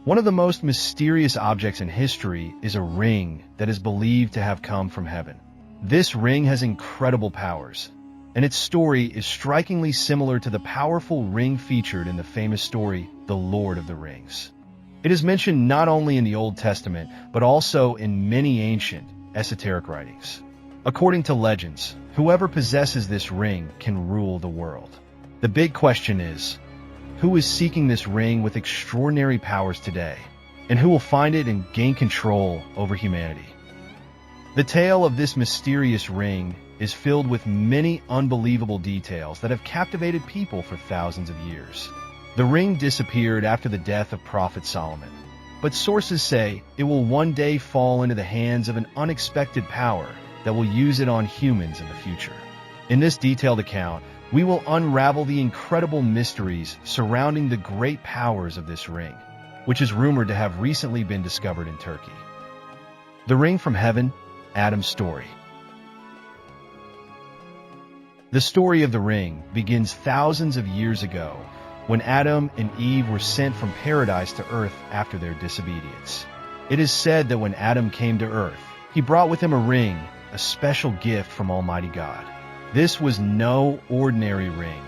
One of the most mysterious objects in history is a ring that is believed to have come from heaven. This ring has incredible powers, and its story is strikingly similar to the powerful ring featured in the famous story, The Lord of the Rings. It is mentioned not only in the Old Testament, but also in many ancient, esoteric writings. According to legends, whoever possesses this ring can rule the world. The big question is, who is seeking this ring with extraordinary powers today, and who will find it and gain control over humanity? The tale of this mysterious ring is filled with many unbelievable details that have captivated people for thousands of years. The ring disappeared after the death of Prophet Solomon, but sources say it will one day fall into the hands of an unexpected power that will use it on humans in the future. In this detailed account, we will unravel the incredible mysteries surrounding the great powers of this ring, which is rumored to have recently been discovered in Turkey. The Ring from Heaven, Adam's Story. The story of the ring begins thousands of years ago when Adam and Eve were sent from paradise to earth after their disobedience. It is said that when Adam came to earth, he brought with him a ring, a special gift from Almighty God. This was no ordinary ring.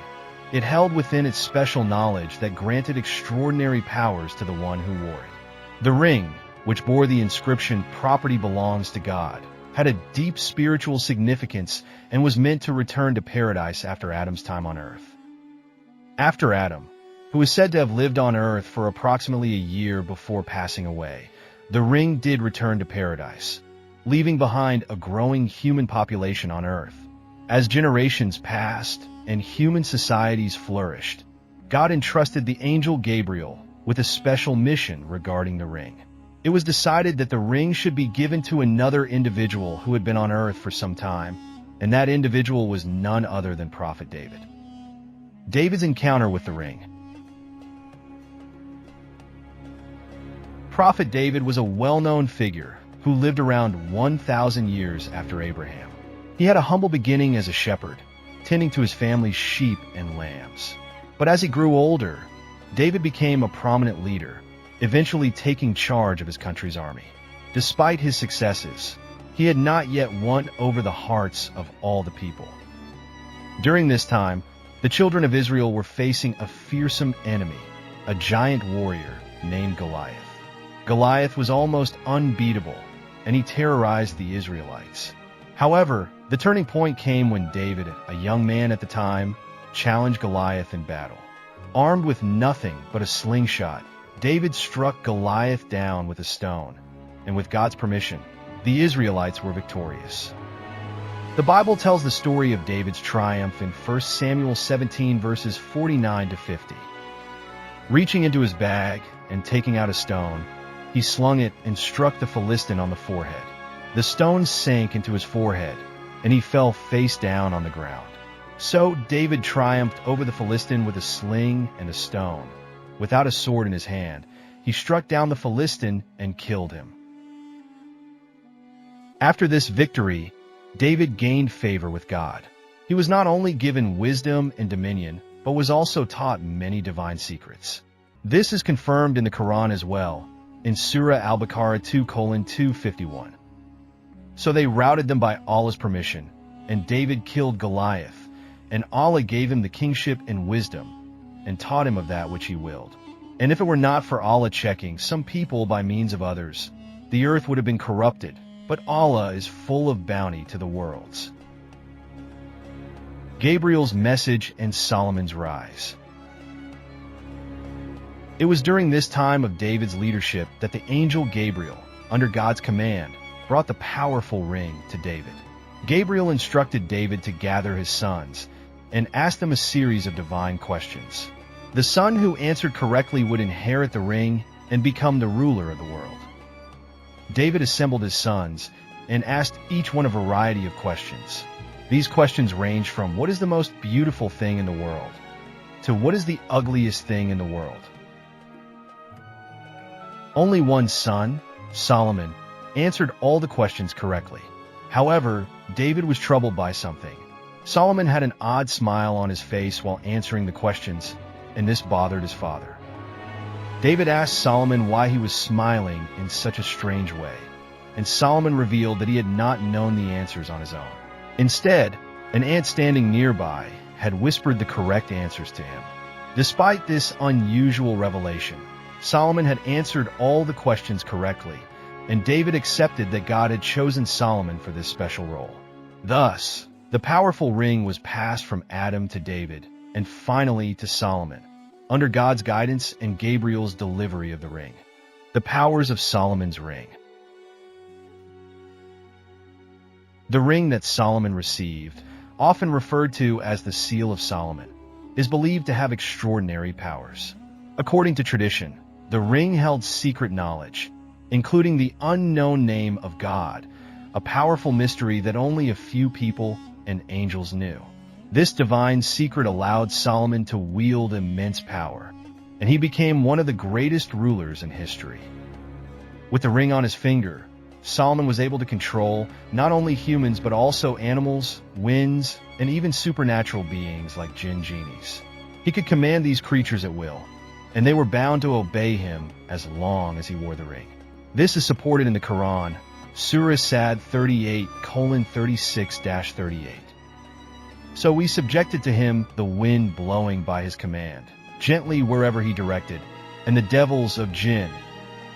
It held within it special knowledge that granted extraordinary powers to the one who wore it. The ring, which bore the inscription "Property belongs to God," had a deep spiritual significance and was meant to return to paradise after Adam's time on earth. After Adam, who is said to have lived on earth for approximately a year before passing away, the ring did return to paradise, leaving behind a growing human population on earth. As generations passed and human societies flourished, God entrusted the angel Gabriel with a special mission regarding the ring. It was decided that the ring should be given to another individual who had been on earth for some time, and that individual was none other than Prophet David. David's encounter with the ring. Prophet David was a well-known figure who lived around 1,000 years after Abraham. He had a humble beginning as a shepherd, tending to his family's sheep and lambs. But as he grew older, David became a prominent leader, eventually taking charge of his country's army. Despite his successes, he had not yet won over the hearts of all the people. During this time, the children of Israel were facing a fearsome enemy, a giant warrior named Goliath. Goliath was almost unbeatable, and he terrorized the Israelites. However, the turning point came when David, a young man at the time, challenged Goliath in battle. Armed with nothing but a slingshot, David struck Goliath down with a stone, and with God's permission, the Israelites were victorious. The Bible tells the story of David's triumph in 1 Samuel 17 verses 49 to 50. Reaching into his bag and taking out a stone, he slung it and struck the Philistine on the forehead. The stone sank into his forehead, and he fell face down on the ground. So David triumphed over the Philistine with a sling and a stone. Without a sword in his hand, he struck down the Philistine and killed him. After this victory, David gained favor with God. He was not only given wisdom and dominion, but was also taught many divine secrets. This is confirmed in the Quran as well, in Surah Al-Baqarah 2:251. So they routed them by Allah's permission, and David killed Goliath, and Allah gave him the kingship and wisdom, and taught him of that which he willed. And if it were not for Allah checking some people by means of others, the earth would have been corrupted, but Allah is full of bounty to the worlds. Gabriel's message and Solomon's rise. It was during this time of David's leadership that the angel Gabriel, under God's command, brought the powerful ring to David. Gabriel instructed David to gather his sons and asked them a series of divine questions. The son who answered correctly would inherit the ring and become the ruler of the world. David assembled his sons and asked each one a variety of questions. These questions ranged from what is the most beautiful thing in the world to what is the ugliest thing in the world. Only one son, Solomon, answered all the questions correctly. However, David was troubled by something. Solomon had an odd smile on his face while answering the questions, and this bothered his father. David asked Solomon why he was smiling in such a strange way, and Solomon revealed that he had not known the answers on his own. Instead, an ant standing nearby had whispered the correct answers to him. Despite this unusual revelation, Solomon had answered all the questions correctly, and David accepted that God had chosen Solomon for this special role. Thus, the powerful ring was passed from Adam to David, and finally to Solomon, under God's guidance and Gabriel's delivery of the ring. The powers of Solomon's ring. The ring that Solomon received, often referred to as the Seal of Solomon, is believed to have extraordinary powers. According to tradition, the ring held secret knowledge, including the unknown name of God, a powerful mystery that only a few people and angels knew. This divine secret allowed Solomon to wield immense power, and he became one of the greatest rulers in history. With the ring on his finger, Solomon was able to control not only humans but also animals, winds, and even supernatural beings like jinn genies. He could command these creatures at will, and they were bound to obey him as long as he wore the ring. This is supported in the Quran, Surah Sad 38:36-38. So we subjected to him the wind blowing by his command, gently wherever he directed, and the devils of jinn,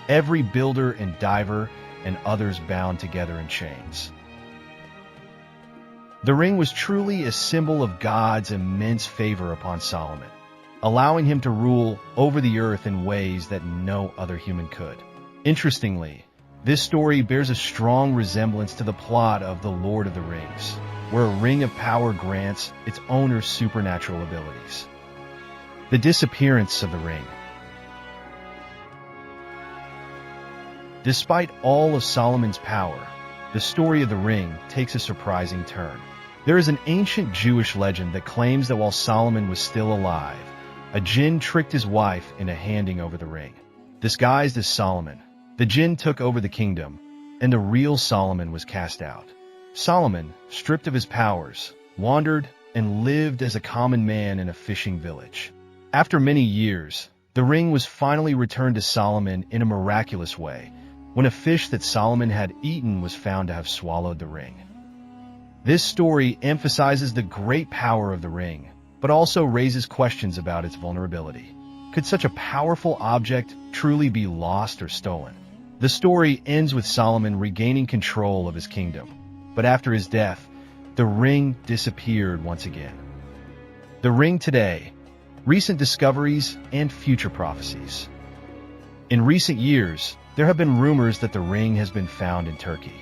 every builder and diver, and others bound together in chains. The ring was truly a symbol of God's immense favor upon Solomon, allowing him to rule over the earth in ways that no other human could. Interestingly, this story bears a strong resemblance to the plot of The Lord of the Rings, where a ring of power grants its owner supernatural abilities. The disappearance of the ring. Despite all of Solomon's power, the story of the ring takes a surprising turn. There is an ancient Jewish legend that claims that while Solomon was still alive, a jinn tricked his wife into handing over the ring. Disguised as Solomon, the jinn took over the kingdom, and the real Solomon was cast out. Solomon, stripped of his powers, wandered and lived as a common man in a fishing village. After many years, the ring was finally returned to Solomon in a miraculous way, when a fish that Solomon had eaten was found to have swallowed the ring. This story emphasizes the great power of the ring, but also raises questions about its vulnerability. Could such a powerful object truly be lost or stolen? The story ends with Solomon regaining control of his kingdom, but after his death, the ring disappeared once again. The ring today, recent discoveries and future prophecies. In recent years, there have been rumors that the ring has been found in Turkey.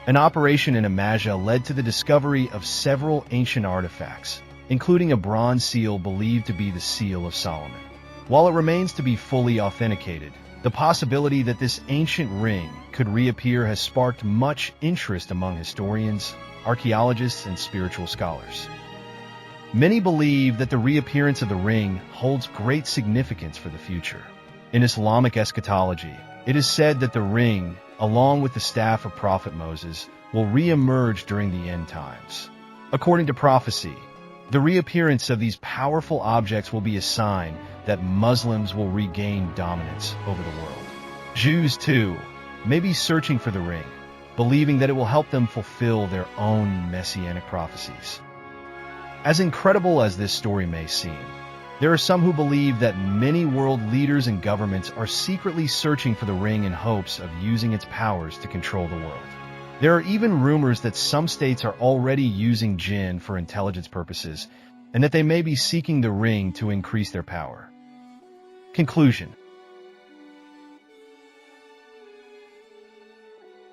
An operation in Amazia led to the discovery of several ancient artifacts, including a bronze seal believed to be the Seal of Solomon. While it remains to be fully authenticated, the possibility that this ancient ring could reappear has sparked much interest among historians, archaeologists, and spiritual scholars. Many believe that the reappearance of the ring holds great significance for the future. In Islamic eschatology, it is said that the ring, along with the staff of Prophet Moses, will re-emerge during the end times. According to prophecy, the reappearance of these powerful objects will be a sign that Muslims will regain dominance over the world. Jews, too, may be searching for the ring, believing that it will help them fulfill their own messianic prophecies. As incredible as this story may seem, there are some who believe that many world leaders and governments are secretly searching for the ring in hopes of using its powers to control the world. There are even rumors that some states are already using jinn for intelligence purposes, and that they may be seeking the ring to increase their power. Conclusion.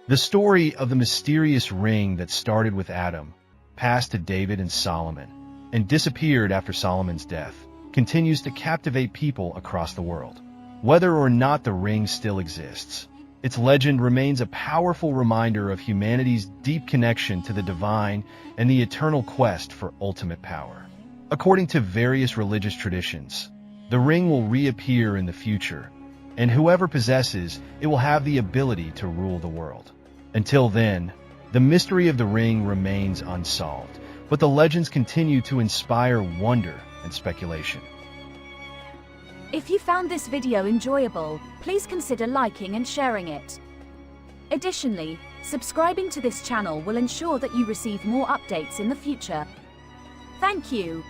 The story of the mysterious ring that started with Adam, passed to David and Solomon, and disappeared after Solomon's death, continues to captivate people across the world. Whether or not the ring still exists, its legend remains a powerful reminder of humanity's deep connection to the divine and the eternal quest for ultimate power. According to various religious traditions, the ring will reappear in the future, and whoever possesses it will have the ability to rule the world. Until then, the mystery of the ring remains unsolved, but the legends continue to inspire wonder and speculation. If you found this video enjoyable, please consider liking and sharing it. Additionally, subscribing to this channel will ensure that you receive more updates in the future. Thank you.